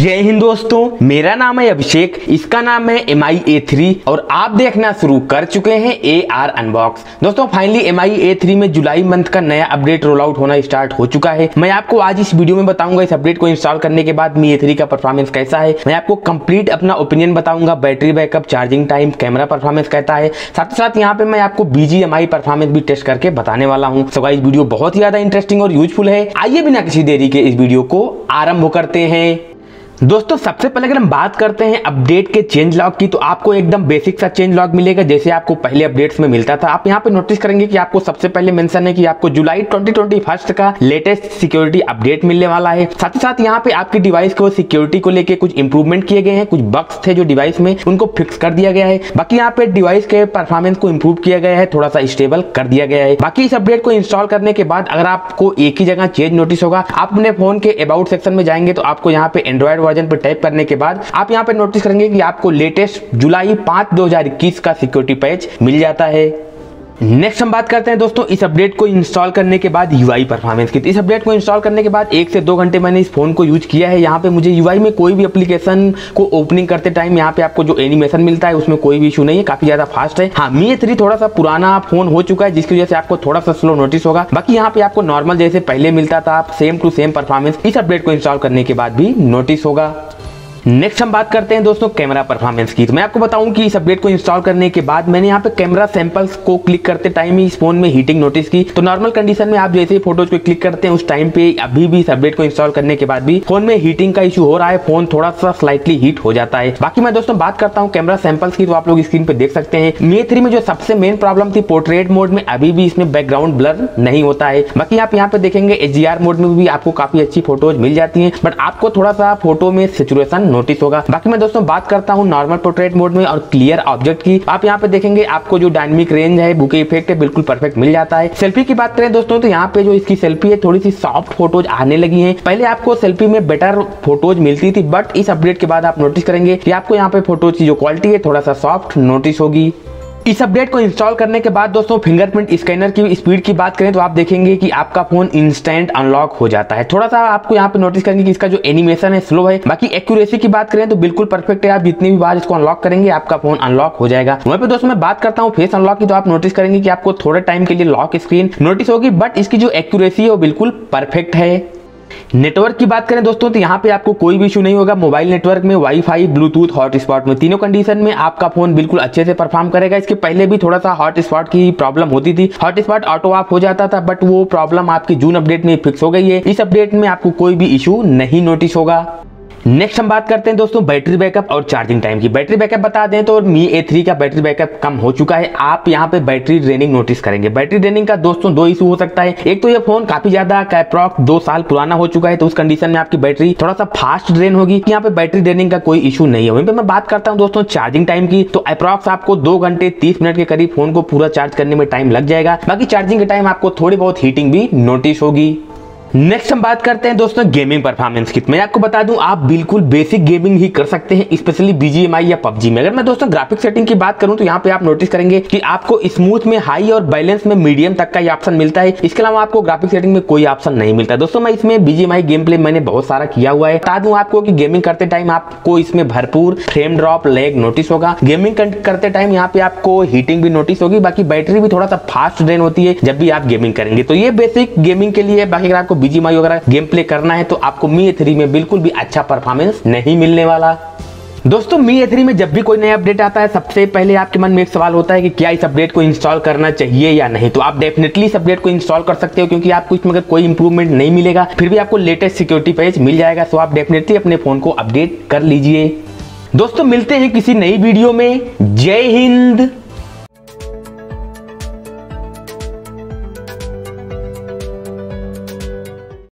जय हिंद दोस्तों, मेरा नाम है अभिषेक, इसका नाम है MI A3 और आप देखना शुरू कर चुके हैं AR अनबॉक्स। दोस्तों फाइनली MI A3 में जुलाई मंथ का नया अपडेट रोल आउट होना स्टार्ट हो चुका है। मैं आपको आज इस वीडियो में बताऊंगा इस अपडेट को इंस्टॉल करने के बाद MI A3 का परफॉर्मेंस कैसा है। मैं आपको कंप्लीट अपना ओपिनियन बताऊंगा, battery backup, charging time, camera performance कैसा है, साथ ही साथ यहाँ पे मैं आपको BGMI परफॉर्मेंस भी टेस्ट करके बताने वाला हूँ। सो गाइस वीडियो बहुत ही ज्यादा इंटरेस्टिंग और यूजफुल है। आइए बिना किसी देरी के इस वीडियो को आरंभ करते हैं। दोस्तों सबसे पहले अगर हम बात करते हैं अपडेट के चेंज लॉग की, तो आपको एकदम बेसिक सा चेंज लॉग मिलेगा जैसे आपको पहले अपडेट्स में मिलता था। आप यहाँ पे नोटिस करेंगे कि आपको सबसे पहले मेंशन है कि आपको जुलाई 2021 का लेटेस्ट सिक्योरिटी अपडेट मिलने वाला है। साथ ही साथ यहाँ पे आपकी डिवाइस को सिक्योरिटी को लेके कुछ इंप्रूवमेंट किए गए हैं, कुछ बग्स थे जो डिवाइस में उनको फिक्स कर दिया गया है। बाकी यहाँ पे डिवाइस के परफॉर्मेंस को इंप्रूव किया गया है, थोड़ा सा स्टेबल कर दिया गया है। बाकी इस अपडेट को इंस्टॉल करने के बाद अगर आपको एक ही जगह चेंज नोटिस होगा, आप अपने फोन के अबाउट सेक्शन में जाएंगे तो आपको यहाँ पे एंड्रॉइड वर्जन पर टाइप करने के बाद आप यहां पे नोटिस करेंगे कि आपको लेटेस्ट जुलाई 5 2021 का सिक्योरिटी पैच मिल जाता है। नेक्स्ट हम बात करते हैं दोस्तों इस अपडेट को इंस्टॉल करने के बाद UI परफॉर्मेंस की। इस अपडेट को इंस्टॉल करने के बाद 1 से 2 घंटे मैंने इस फोन को यूज किया है। यहाँ पे मुझे UI में कोई भी एप्लीकेशन को ओपनिंग करते टाइम यहाँ पे आपको जो एनिमेशन मिलता है उसमें कोई भी इशू नहीं है, काफी ज्यादा फास्ट है। हाँ, MI A3 थोड़ा सा पुराना फोन हो चुका है जिसकी वजह से आपको थोड़ा सा स्लो नोटिस होगा। बाकी यहाँ पे आपको नॉर्मल जैसे पहले मिलता था सेम टू सेम परफॉर्मेंस इस अपडेट को इंस्टॉल करने के बाद भी नोटिस होगा। नेक्स्ट हम बात करते हैं दोस्तों कैमरा परफॉर्मेंस की। तो मैं आपको बताऊं कि इस अपडेट को इंस्टॉल करने के बाद मैंने यहाँ पे कैमरा सैंपल्स को क्लिक करते टाइम ही इस फोन में हीटिंग नोटिस की। तो नॉर्मल कंडीशन में आप जैसे ही फोटोज को क्लिक करते हैं उस टाइम पे अभी भी इस अपडेट को इंस्टॉल करने के बाद भी फोन में हीटिंग का इशू हो रहा है, फोन थोड़ा सा स्लाइटली हीट हो जाता है। बाकी मैं दोस्तों बात करता हूँ कैमरा सैंपल्स की, तो आप लोग स्क्रीन पे देख सकते हैं MI A3 में जो सबसे मेन प्रॉब्लम थी पोर्ट्रेट मोड में अभी भी इसमें बैकग्राउंड ब्लर नहीं होता है। बाकी आप यहाँ पे देखेंगे HDR मोड में भी आपको काफी अच्छी फोटोज मिल जाती है, बट आपको थोड़ा सा फोटो में सैचुरेशन नोटिस होगा। बाकी मैं दोस्तों बात करता हूं नॉर्मल पोर्ट्रेट मोड में और क्लियर ऑब्जेक्ट की। आप यहां पे देखेंगे आपको जो डायनामिक रेंज है, बुके इफेक्ट है, बिल्कुल परफेक्ट मिल जाता है। सेल्फी की बात करें दोस्तों तो यहां पे जो इसकी सेल्फी है थोड़ी सी सॉफ्ट फोटोज आने लगी हैं। पहले आपको सेल्फी में बेटर फोटोज मिलती थी, बट इस अपडेट के बाद आप नोटिस करेंगे कि आपको यहाँ पे फोटोज की जो क्वालिटी है थोड़ा सा सॉफ्ट नोटिस होगी। इस अपडेट को इंस्टॉल करने के बाद दोस्तों फिंगरप्रिंट स्कैनर की स्पीड की बात करें तो आप देखेंगे कि आपका फोन इंस्टेंट अनलॉक हो जाता है। थोड़ा सा आपको यहाँ पे नोटिस करेंगे कि इसका जो एनिमेशन है स्लो है। बाकी एक्यूरेसी की बात करें तो बिल्कुल परफेक्ट है, आप जितनी भी बार इसको अनलॉक करेंगे आपका फोन अनलॉक हो जाएगा। वहीं पे दोस्तों मैं बात करता हूँ फेस अनलॉक की, तो आप नोटिस करेंगे कि आपको थोड़े टाइम के लिए लॉक स्क्रीन नोटिस होगी, बट इसकी जो एक्यूरेसी है वो बिल्कुल परफेक्ट है। नेटवर्क की बात करें दोस्तों तो यहाँ पे आपको कोई भी इशू नहीं होगा। मोबाइल नेटवर्क में वाईफाई, ब्लूटूथ, हॉटस्पॉट में तीनों कंडीशन में आपका फोन बिल्कुल अच्छे से परफॉर्म करेगा। इसके पहले भी थोड़ा सा हॉटस्पॉट की प्रॉब्लम होती थी, हॉटस्पॉट ऑटो ऑफ हो जाता था, बट वो प्रॉब्लम आपकी जून अपडेट में फिक्स हो गई है। इस अपडेट में आपको कोई भी इशू नहीं नोटिस होगा। नेक्स्ट हम बात करते हैं दोस्तों बैटरी बैकअप और चार्जिंग टाइम की। बैटरी बैकअप बता दें तो MI A3 का बैटरी बैकअप कम हो चुका है। आप यहाँ पे बैटरी ड्रेनिंग नोटिस करेंगे। बैटरी ड्रेनिंग का दोस्तों 2 इशू हो सकता है। एक तो ये फोन काफी ज्यादा अप्रॉक्स 2 साल पुराना हो चुका है, तो उस कंडीशन में आपकी बैटरी थोड़ा सा फास्ट ड्रेन होगी। यहाँ पे बैटरी ड्रेनिंग का कोई इशू नहीं है। वहीं पे मैं बात करता हूँ दोस्तों चार्जिंग टाइम की, तो अप्रॉक्स आपको 2 घंटे 30 मिनट के करीब फोन को पूरा चार्ज करने में टाइम लग जाएगा। बाकी चार्जिंग के टाइम आपको थोड़ी बहुत हीटिंग भी नोटिस होगी। नेक्स्ट हम बात करते हैं दोस्तों गेमिंग परफॉर्मेंस की। मैं आपको बता दूं आप बिल्कुल बेसिक गेमिंग ही कर सकते हैं, स्पेशली BGMI या PUBG में। अगर मैं दोस्तों ग्राफिक सेटिंग की बात करूं तो यहाँ पे आप नोटिस करेंगे कि आपको स्मूथ में हाई और बैलेंस में मीडियम तक का ये ऑप्शन मिलता है। इसके अलावा आपको ग्राफिक सेटिंग में कोई ऑप्शन नहीं मिलता। दोस्तों मैं इसमें BGMI गेम प्ले मैंने बहुत सारा किया हुआ है। बता दूं आपको कि गेमिंग करते टाइम आपको इसमें भरपूर फ्रेम ड्रॉप, लैग नोटिस होगा। गेमिंग करते टाइम यहाँ पे आपको हीटिंग भी नोटिस होगी। बाकी बैटरी भी थोड़ा सा फास्ट ड्रेन होती है जब भी आप गेमिंग करेंगे। तो ये बेसिक गेमिंग के लिए। बाकी अगर आपको BGMI वगैरह गेम प्ले करना है तो आपको MI A3 में बिल्कुल भी अच्छा परफॉर्मेंस नहीं मिलने वाला। दोस्तों MI A3 में जब भी कोई नया अपडेट आता है सबसे पहले आपके मन में एक सवाल होता है कि क्या इस अपडेट को इंस्टॉल करना चाहिए या नहीं। तो आप डेफिनेटली इस अपडेट को इंस्टॉल कर सकते हो, क्योंकि आपको इसमें अगर कोई इंप्रूवमेंट नहीं मिलेगा फिर भी आपको लेटेस्ट सिक्योरिटी पैच मिल जाएगा। सो आप डेफिनेटली अपने फोन को अपडेट कर लीजिए। दोस्तों मिलते हैं किसी नई वीडियो में। जय हिंद।